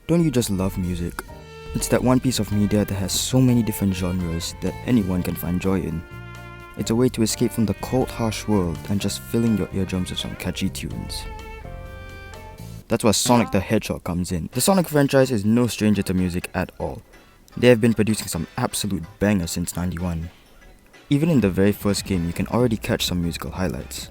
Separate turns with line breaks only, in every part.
Don't you just love music? It's that one piece of media that has so many different genres that anyone can find joy in. It's a way to escape from the cold, harsh world and just filling your eardrums with some catchy tunes. That's where Sonic the Hedgehog comes in. The Sonic franchise is no stranger to music at all. They have been producing some absolute bangers since '91. Even in the very first game, you can already catch some musical highlights.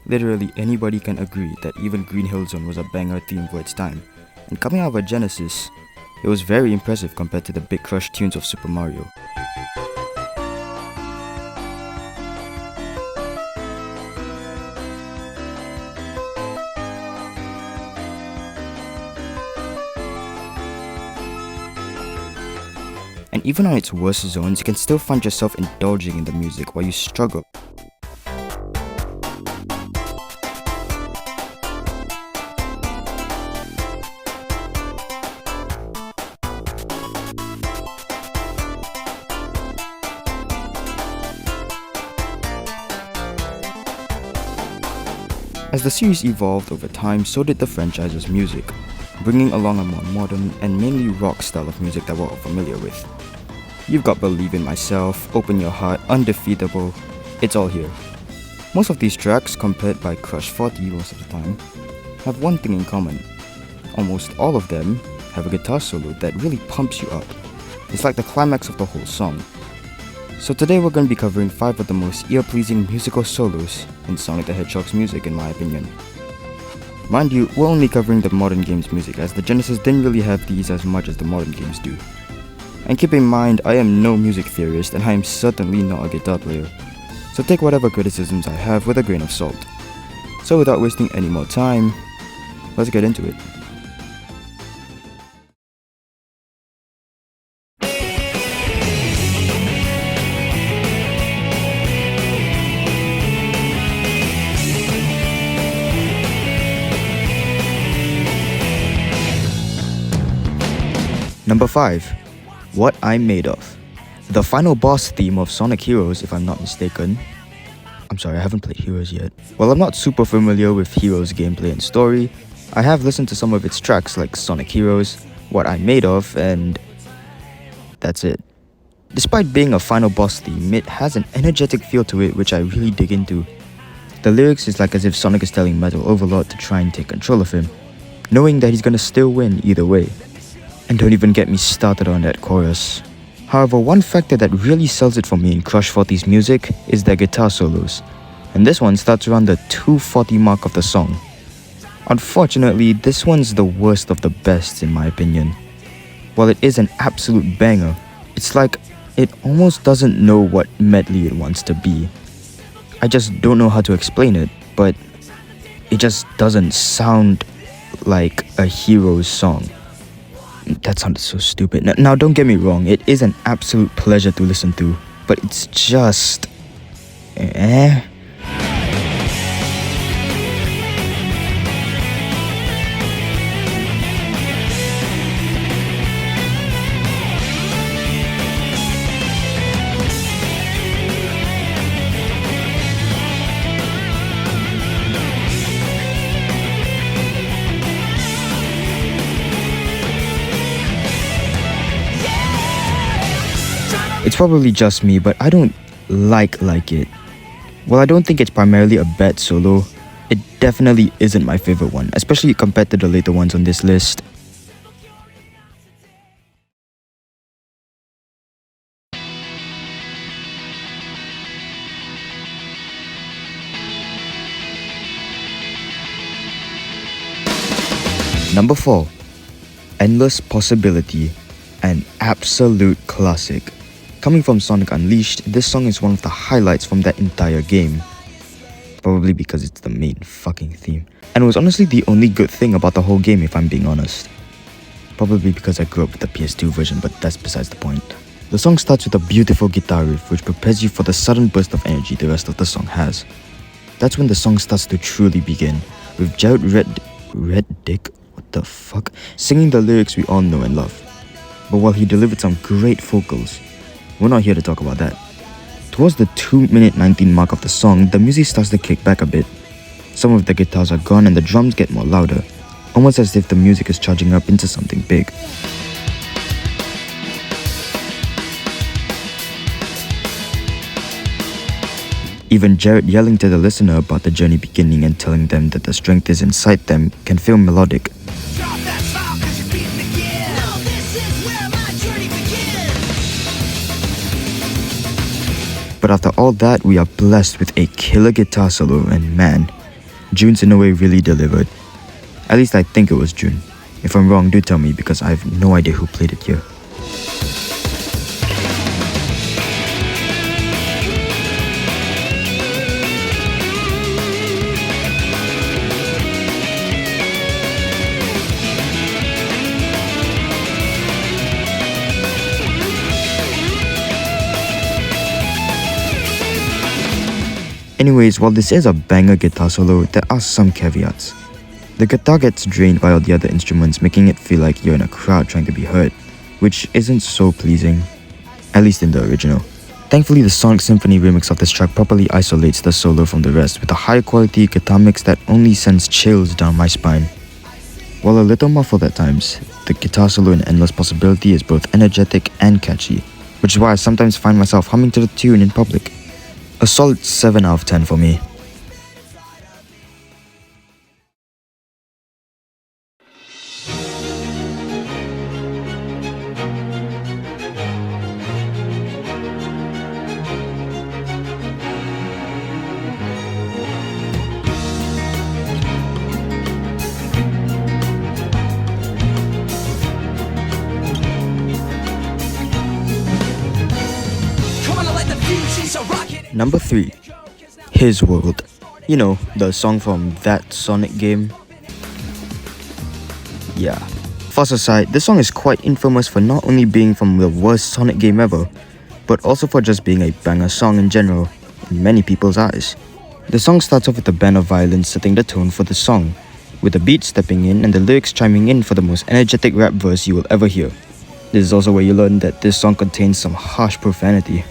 Literally anybody can agree that even Green Hill Zone was a banger theme for its time. And coming out of a Genesis, it was very impressive compared to the big crush tunes of Super Mario. And even on its worst zones, you can still find yourself indulging in the music while you struggle. As the series evolved over time, so did the franchise's music, bringing along a more modern and mainly rock style of music that we're all familiar with. You've got Believe in Myself, Open Your Heart, Undefeatable, it's all here. Most of these tracks, compared by Crush 40 most of the time, have one thing in common. Almost all of them have a guitar solo that really pumps you up. It's like the climax of the whole song. So today we're going to be covering 5 of the most ear-pleasing musical solos in Sonic the Hedgehog's music, in my opinion. Mind you, we're only covering the modern game's music, as the Genesis didn't really have these as much as the modern games do. And keep in mind, I am no music theorist and I am certainly not a guitar player, so take whatever criticisms I have with a grain of salt. So without wasting any more time, let's get into it. Number 5. What I'm Made Of. The final boss theme of Sonic Heroes, if I'm not mistaken. I'm sorry, I haven't played Heroes yet. While I'm not super familiar with Heroes' gameplay and story, I have listened to some of its tracks like Sonic Heroes, What I'm Made Of, and that's it. Despite being a final boss theme, it has an energetic feel to it which I really dig into. The lyrics is like as if Sonic is telling Metal Overlord to try and take control of him, knowing that he's gonna still win either way. And don't even get me started on that chorus. However, one factor that really sells it for me in Crush 40's music is their guitar solos, and this one starts around the 2:40 mark of the song. Unfortunately, this one's the worst of the best in my opinion. While it is an absolute banger, it's like it almost doesn't know what medley it wants to be. I just don't know how to explain it, but it just doesn't sound like a Heroes song. That sounded so stupid. Now don't get me wrong, it is an absolute pleasure to listen to, but it's just... It's probably just me, but I don't like it. While I don't think it's primarily a bad solo, it definitely isn't my favorite one, especially compared to the later ones on this list. Number 4. Endless Possibility, an absolute classic. Coming from Sonic Unleashed, this song is one of the highlights from that entire game. Probably because it's the main fucking theme. And it was honestly the only good thing about the whole game, if I'm being honest. Probably because I grew up with the PS2 version, but that's besides the point. The song starts with a beautiful guitar riff which prepares you for the sudden burst of energy the rest of the song has. That's when the song starts to truly begin, with Jared Reddick, what the fuck, singing the lyrics we all know and love. But while he delivered some great vocals, we're not here to talk about that. Towards the 2:19 mark of the song, the music starts to kick back a bit. Some of the guitars are gone and the drums get more louder. almost as if the music is charging up into something big. Even Jared yelling to the listener about the journey beginning and telling them that the strength is inside them can feel melodic. But after all that, we are blessed with a killer guitar solo, and man, June's in a way really delivered. At least I think it was June. If I'm wrong, do tell me because I have no idea who played it here. Anyways, while this is a banger guitar solo, there are some caveats. The guitar gets drained by all the other instruments, making it feel like you're in a crowd trying to be heard, which isn't so pleasing, at least in the original. Thankfully, the Sonic Symphony remix of this track properly isolates the solo from the rest with a high quality guitar mix that only sends chills down my spine. While a little muffled at times, the guitar solo in Endless Possibility is both energetic and catchy, which is why I sometimes find myself humming to the tune in public. A solid 7 out of 10 for me. Number 3. His World. You know, the song from that Sonic game. Yeah. Fuss aside, this song is quite infamous for not only being from the worst Sonic game ever, but also for just being a banger song in general, in many people's eyes. The song starts off with a band of violins setting the tone for the song, with the beat stepping in and the lyrics chiming in for the most energetic rap verse you will ever hear. This is also where you learn that this song contains some harsh profanity.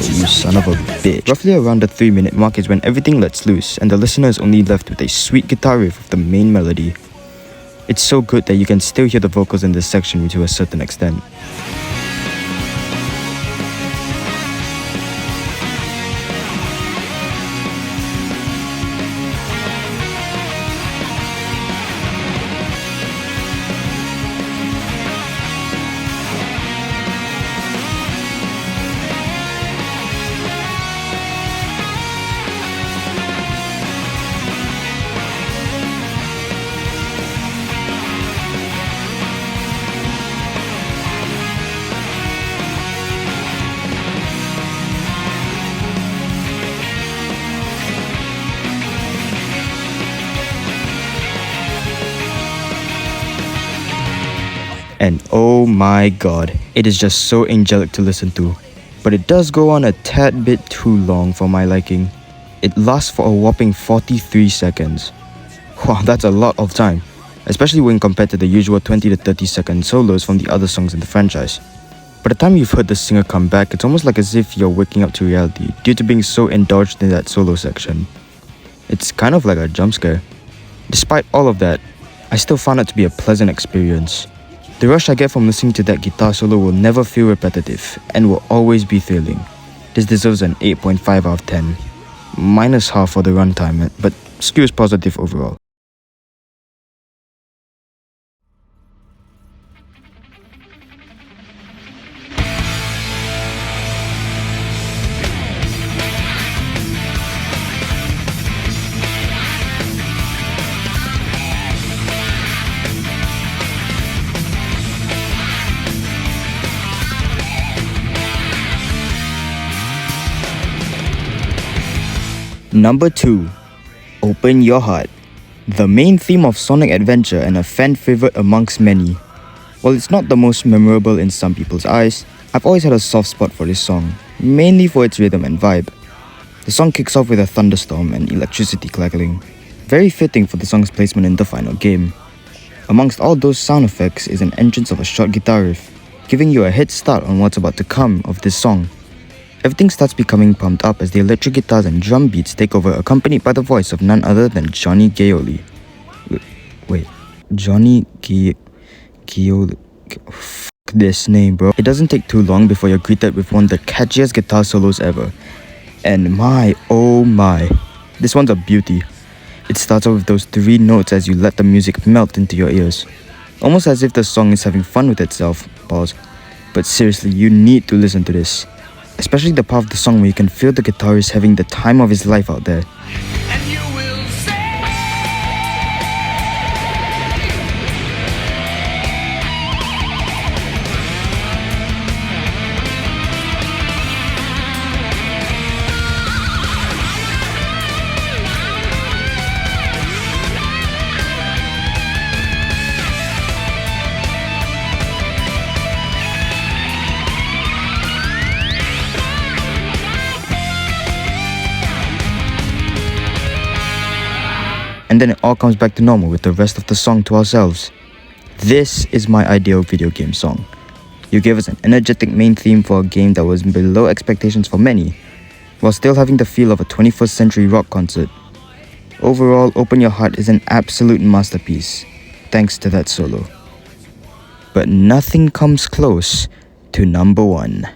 You son of a bitch. Roughly around the 3-minute mark is when everything lets loose and the listener is only left with a sweet guitar riff of the main melody. It's so good that you can still hear the vocals in this section to a certain extent. And oh my god, it is just so angelic to listen to. But it does go on a tad bit too long for my liking. It lasts for a whopping 43 seconds. Wow, that's a lot of time, especially when compared to the usual 20 to 30 second solos from the other songs in the franchise. By the time you've heard the singer come back, it's almost like as if you're waking up to reality due to being so indulged in that solo section. It's kind of like a jump scare. Despite all of that, I still found it to be a pleasant experience. The rush I get from listening to that guitar solo will never feel repetitive and will always be thrilling. This deserves an 8.5 out of 10. Minus half for the runtime, but skews positive overall. Number 2. Open Your Heart. The main theme of Sonic Adventure and a fan favorite amongst many. While it's not the most memorable in some people's eyes, I've always had a soft spot for this song, mainly for its rhythm and vibe. The song kicks off with a thunderstorm and electricity crackling, very fitting for the song's placement in the final game. Amongst all those sound effects is an entrance of a short guitar riff, giving you a head start on what's about to come of this song. Everything starts becoming pumped up as the electric guitars and drum beats take over, accompanied by the voice of none other than Johnny Gaioli. Wait, Johnny Gaioli? F this name, bro. It doesn't take too long before you're greeted with one of the catchiest guitar solos ever. And my, oh my, this one's a beauty. It starts off with those 3 notes as you let the music melt into your ears. Almost as if the song is having fun with itself. Pause. But seriously, you need to listen to this. Especially the part of the song where you can feel the guitarist having the time of his life out there. And then it all comes back to normal with the rest of the song to ourselves. This is my ideal video game song. You gave us an energetic main theme for a game that was below expectations for many, while still having the feel of a 21st century rock concert. Overall, Open Your Heart is an absolute masterpiece, thanks to that solo. But nothing comes close to number 1.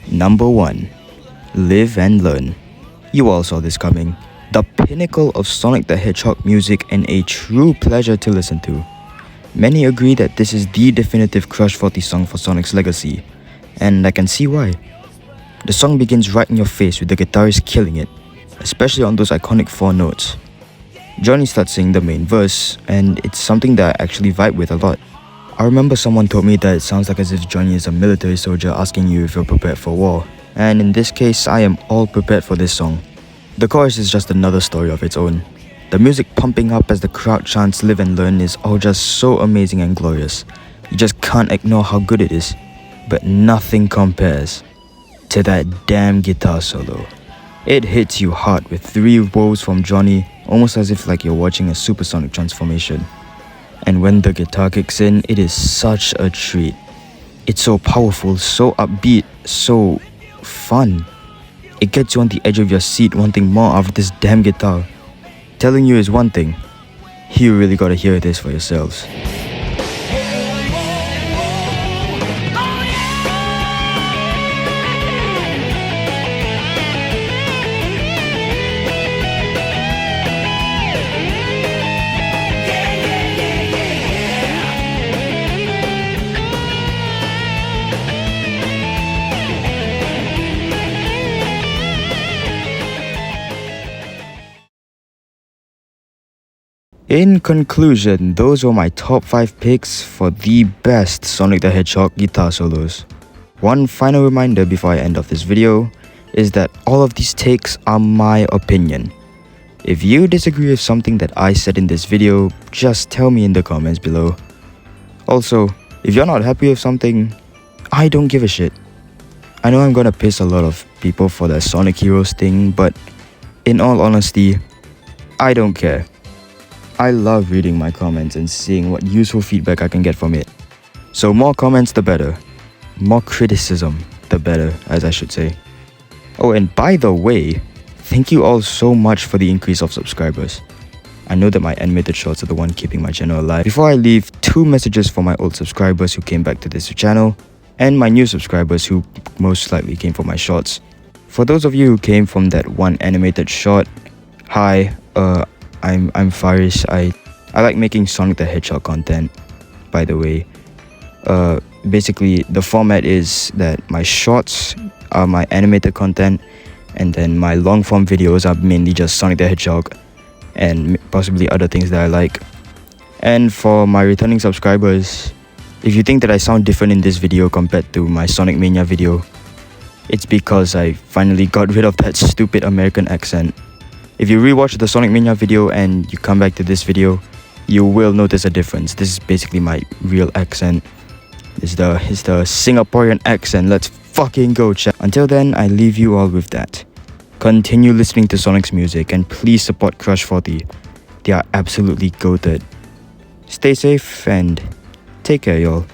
Number 1. Live and Learn. You all saw this coming. The pinnacle of Sonic the Hedgehog music and a true pleasure to listen to. Many agree that this is the definitive Crush 40 song for Sonic's legacy, and I can see why. The song begins right in your face with the guitarist killing it, especially on those iconic 4 notes. Johnny starts singing the main verse, and it's something that I actually vibe with a lot. I remember someone told me that it sounds like as if Johnny is a military soldier asking you if you're prepared for war, and in this case, I am all prepared for this song. The chorus is just another story of its own. The music pumping up as the crowd chants Live and Learn is all just so amazing and glorious. You just can't ignore how good it is, but nothing compares to that damn guitar solo. It hits you hard with 3 woes from Johnny, almost as if like you're watching a supersonic transformation. And when the guitar kicks in, it is such a treat. It's so powerful, so upbeat, so fun. It gets you on the edge of your seat wanting more out of this damn guitar. Telling you is one thing. You really gotta hear this for yourselves. In conclusion, those were my top 5 picks for the best Sonic the Hedgehog guitar solos. One final reminder before I end off this video is that all of these takes are my opinion. If you disagree with something that I said in this video, just tell me in the comments below. Also, if you're not happy with something, I don't give a shit. I know I'm gonna piss a lot of people for the Sonic Heroes thing, but in all honesty, I don't care. I love reading my comments and seeing what useful feedback I can get from it. So more comments the better. More criticism the better, as I should say. Oh, and by the way, thank you all so much for the increase of subscribers. I know that my animated shorts are the one keeping my channel alive. Before I leave, 2 messages for my old subscribers who came back to this channel, and my new subscribers who most likely came from my shorts. For those of you who came from that one animated short, hi, I'm Faris. I like making Sonic the Hedgehog content, by the way. Basically, the format is that my shorts are my animated content, and then my long form videos are mainly just Sonic the Hedgehog and possibly other things that I like. And for my returning subscribers, if you think that I sound different in this video compared to my Sonic Mania video, it's because I finally got rid of that stupid American accent. If you rewatch the Sonic Mania video and you come back to this video, you will notice a difference. This is basically my real accent. It's the Singaporean accent. Let's fucking go, chat. Until then, I leave you all with that. Continue listening to Sonic's music and please support Crush 40. They are absolutely goated. Stay safe and take care, y'all.